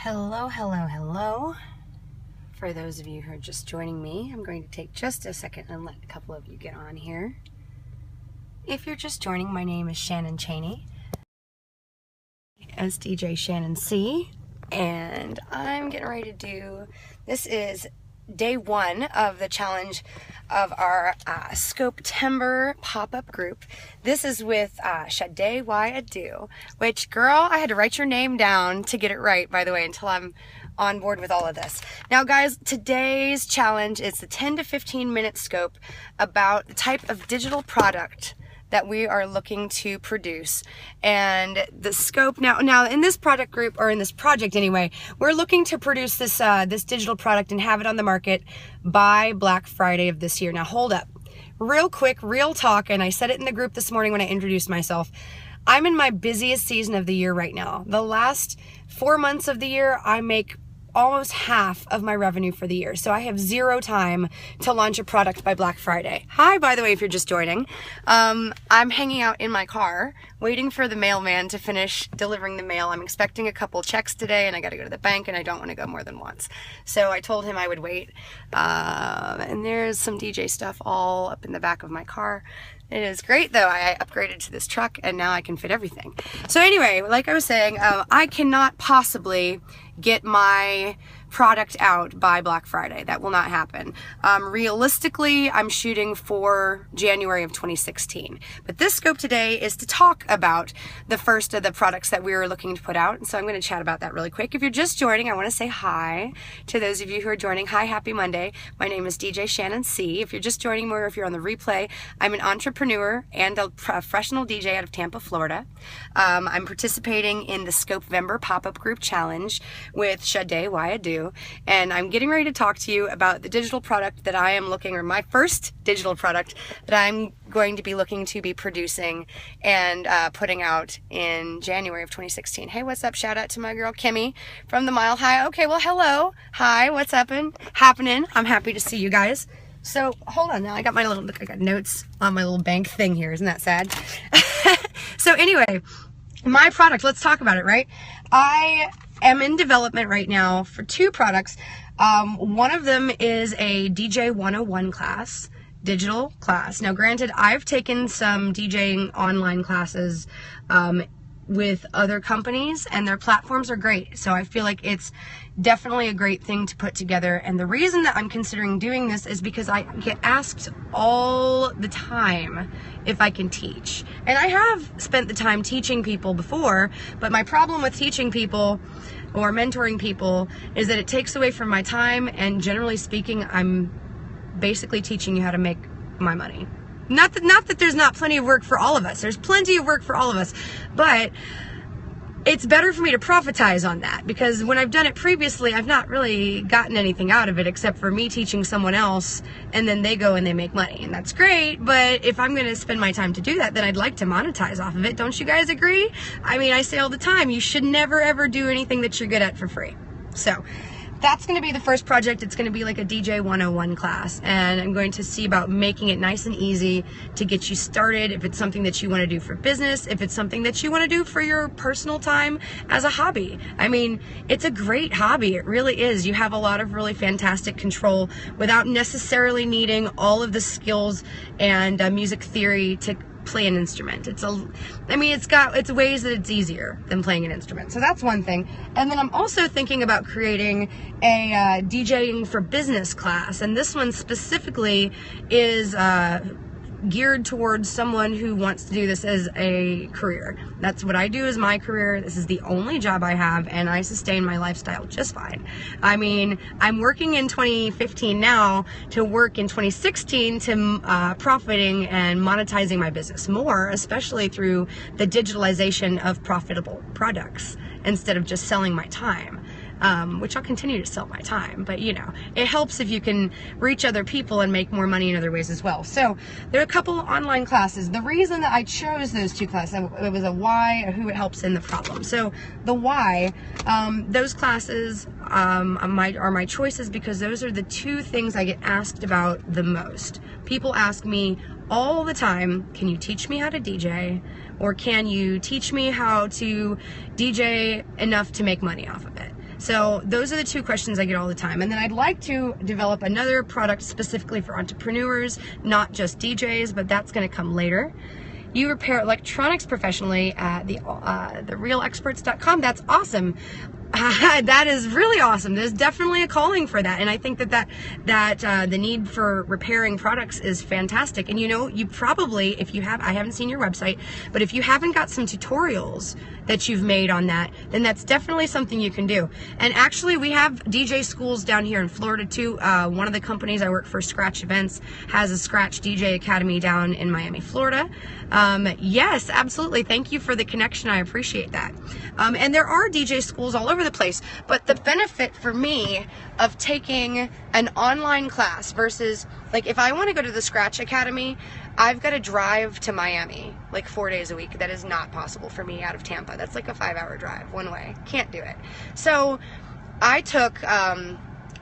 Hello, hello, hello. For those of you who are just joining me, I'm going to take just a second and let a couple of you get on here. If you're just joining, my name is Shannon Cheney, as djshannonc, and I'm getting ready to do, this is day one of the challenge of our Scope-tember pop-up group. This is with Sade Why I Do, which, girl, I had to write your name down to get it right, by the way, until I'm on board with all of this. Now, guys, today's challenge is the 10 to 15 minute scope about the type of digital product that we are looking to produce. And the scope now in this product group, or in this project anyway, we're looking to produce this this digital product and have it on the market by Black Friday of this year. Now hold up, real quick, real talk, and I said it in the group this morning when I introduced myself. I'm in my busiest season of the year right now. The last 4 months of the year, I make almost half of my revenue for the year. So I have zero time to launch a product by Black Friday. Hi, by the way, if you're just joining. I'm hanging out in my car, waiting for the mailman to finish delivering the mail. I'm expecting a couple checks today, and I gotta go to the bank, and I don't wanna go more than once. So I told him I would wait. And there's some DJ stuff all up in the back of my car. It is great though. I upgraded to this truck and now I can fit everything. So anyway, like I was saying, I cannot possibly get my product out by Black Friday. That will not happen. Realistically, I'm shooting for January of 2016. But this scope today is to talk about the first of the products that we were looking to put out. And so I'm going to chat about that really quick. If you're just joining, I want to say hi to those of you who are joining. Hi, happy Monday. My name is DJ Shannon C. If you're just joining me, or if you're on the replay, I'm an entrepreneur and a professional DJ out of Tampa, Florida. I'm participating in the Scope-tember pop-up group challenge with Sade Why I Do. And I'm getting ready to talk to you about the digital product that I am looking, or my first digital product that I'm going to be looking to be producing and putting out in January of 2016. Hey, what's up? Shout out to my girl Kimmy from the Mile High. Okay, well, hello. Hi, what's happening? I'm happy to see you guys. So hold on now. I got notes on my little bank thing here. Isn't that sad? So anyway, my product, let's talk about it, right? I am in development right now for two products. One of them is a DJ 101 class, digital class. Now granted, I've taken some DJing online classes with other companies, and their platforms are great. So I feel like it's definitely a great thing to put together. And the reason that I'm considering doing this is because I get asked all the time if I can teach. And I have spent the time teaching people before, but my problem with teaching people or mentoring people is that it takes away from my time, and generally speaking, I'm basically teaching you how to make my money. Not that there's not plenty of work for all of us. There's plenty of work for all of us, but it's better for me to profitize on that, because when I've done it previously, I've not really gotten anything out of it except for me teaching someone else, and then they go and they make money, and that's great. But if I'm going to spend my time to do that, then I'd like to monetize off of it. Don't you guys agree? I mean, I say all the time, you should never ever do anything that you're good at for free. So that's going to be the first project. It's going to be like a DJ 101 class, and I'm going to see about making it nice and easy to get you started. If it's something that you want to do for business, if it's something that you want to do for your personal time as a hobby. I mean, it's a great hobby. It really is. You have a lot of really fantastic control without necessarily needing all of the skills and music theory to play an instrument. It's ways that it's easier than playing an instrument. So that's one thing. And then I'm also thinking about creating a DJing for business class, and this one specifically is geared towards someone who wants to do this as a career. That's what I do as my career. This is the only job I have, and I sustain my lifestyle just fine. I mean, I'm working in 2015 now to work in 2016 to profiting and monetizing my business more, especially through the digitalization of profitable products instead of just selling my time. Which I'll continue to sell my time, but you know, it helps if you can reach other people and make more money in other ways as well. So there are a couple of online classes. The reason that I chose those two classes, it was a why, who it helps in the problem. So the why, those classes are my choices because those are the two things I get asked about the most. People ask me all the time, can you teach me how to DJ? Or can you teach me how to DJ enough to make money off of it? So those are the two questions I get all the time. And then I'd like to develop another product specifically for entrepreneurs, not just DJs, but that's going to come later. You repair electronics professionally at therealexperts.com. That's awesome. That is really awesome. There's definitely a calling for that, and I think that the need for repairing products is fantastic. And you probably, if you have, I haven't seen your website, but if you haven't got some tutorials that you've made on that, then that's definitely something you can do. And actually, we have DJ schools down here in Florida too. One of the companies I work for, Scratch Events, has a Scratch DJ Academy down in Miami, Florida. Yes, absolutely. Thank you for the connection. I appreciate that. And there are DJ schools all over the place, but the benefit for me of taking an online class versus, like, if I want to go to the Scratch Academy, I've got to drive to Miami like 4 days a week. That is not possible for me out of Tampa. That's like a 5-hour drive one way. Can't do it. So I took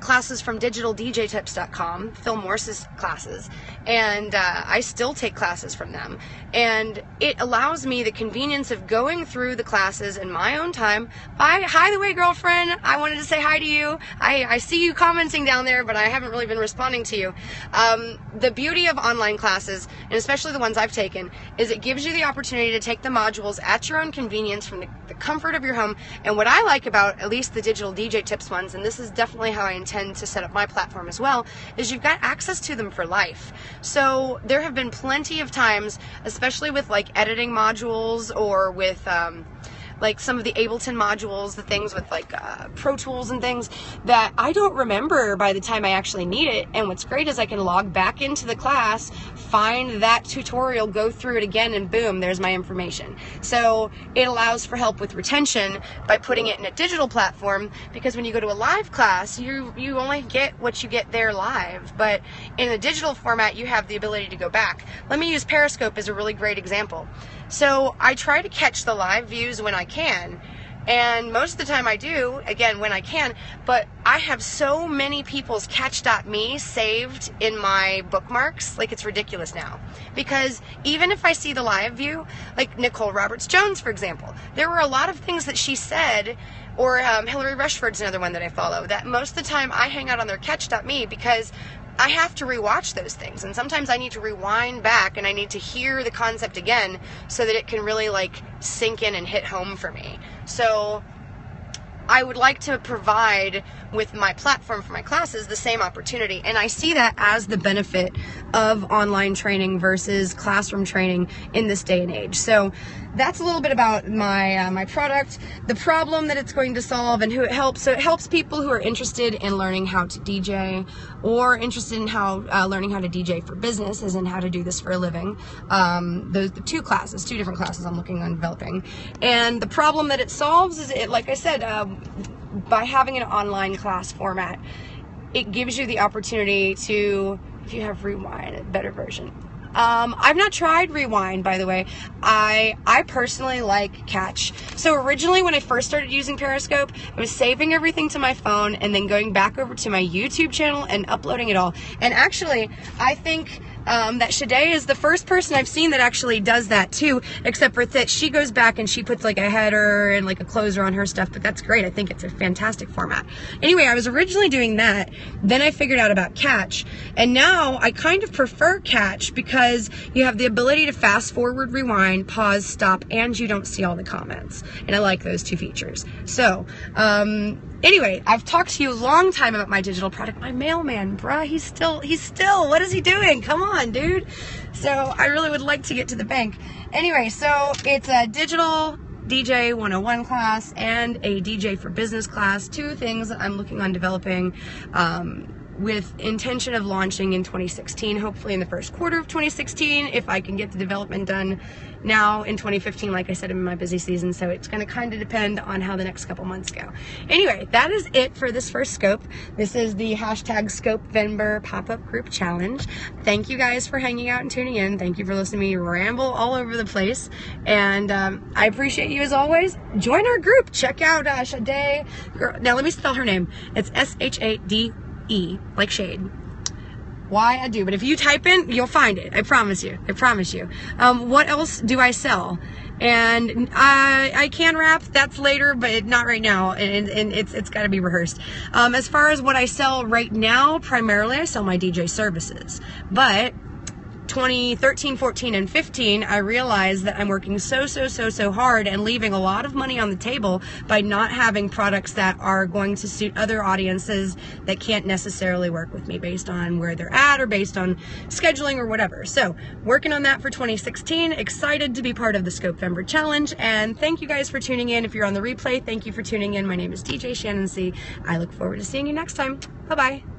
classes from digitaldjtips.com, Phil Morse's classes, and I still take classes from them. And it allows me the convenience of going through the classes in my own time. Hi, the way, girlfriend. I wanted to say hi to you. I see you commenting down there, but I haven't really been responding to you. The beauty of online classes, and especially the ones I've taken, is it gives you the opportunity to take the modules at your own convenience from the comfort of your home. And what I like about at least the Digital DJ Tips ones, and this is definitely how I intend to set up my platform as well, is you've got access to them for life. So there have been plenty of times, especially with like editing modules or with like some of the Ableton modules, the things with like Pro Tools and things, that I don't remember by the time I actually need it. And what's great is I can log back into the class, find that tutorial, go through it again, and boom, there's my information. So it allows for help with retention by putting it in a digital platform, because when you go to a live class, you only get what you get there live. But in a digital format, you have the ability to go back. Let me use Periscope as a really great example. So I try to catch the live views when I can, and most of the time I do, again, when I can, but I have so many people's catch.me saved in my bookmarks, like it's ridiculous now. Because even if I see the live view, like Nicole Roberts-Jones, for example, there were a lot of things that she said, or Hillary Rushford's another one that I follow, that most of the time I hang out on their catch.me because I have to rewatch those things, and sometimes I need to rewind back and I need to hear the concept again so that it can really like sink in and hit home for me. So I would like to provide with my platform for my classes the same opportunity, and I see that as the benefit of online training versus classroom training in this day and age. So that's a little bit about my my product, the problem that it's going to solve, and who it helps. So it helps people who are interested in learning how to DJ, or interested in learning how to DJ for business, as in how to do this for a living. Those the two different classes I'm looking on developing. And the problem that it solves is, like I said, by having an online class format, it gives you the opportunity to, if you have Rewind, a better version. I've not tried Rewind, by the way. I personally like Catch. So originally when I first started using Periscope, I was saving everything to my phone and then going back over to my YouTube channel and uploading it all. And actually, I think that Shade is the first person I've seen that actually does that too, except for that she goes back and she puts like a header and like a closer on her stuff, but that's great. I think it's a fantastic format. Anyway, I was originally doing that, then I figured out about Catch, and now I kind of prefer Catch because you have the ability to fast forward, rewind, pause, stop, and you don't see all the comments, and I like those two features. So anyway, I've talked to you a long time about my digital product. My mailman, bruh, he's still, what is he doing? Come on, dude. So I really would like to get to the bank. Anyway, so it's a digital DJ 101 class and a DJ for business class, two things that I'm looking on developing with intention of launching in 2016, hopefully in the first quarter of 2016, if I can get the development done now in 2015. Like I said, I'm in my busy season, so it's going to kind of depend on how the next couple months go. Anyway, that is it for this first scope. This is the hashtag Scopevember pop-up group challenge. Thank you guys for hanging out and tuning in. Thank you for listening to me ramble all over the place, and I appreciate you as always. Join our group. Check out Shade. Now let me spell her name. It's S-H-A-D-E, like shade. Why I do, but if you type in, you'll find it. I promise you. I promise you. What else do I sell? And I can rap, that's later, but not right now, and it's got to be rehearsed. As far as what I sell right now, primarily I sell my DJ services, but 2013, 14, and 15, I realized that I'm working so hard and leaving a lot of money on the table by not having products that are going to suit other audiences that can't necessarily work with me based on where they're at or based on scheduling or whatever. So working on that for 2016, excited to be part of the Scopember Challenge, and thank you guys for tuning in. If you're on the replay, thank you for tuning in. My name is DJ Shannon C. I look forward to seeing you next time. Bye-bye.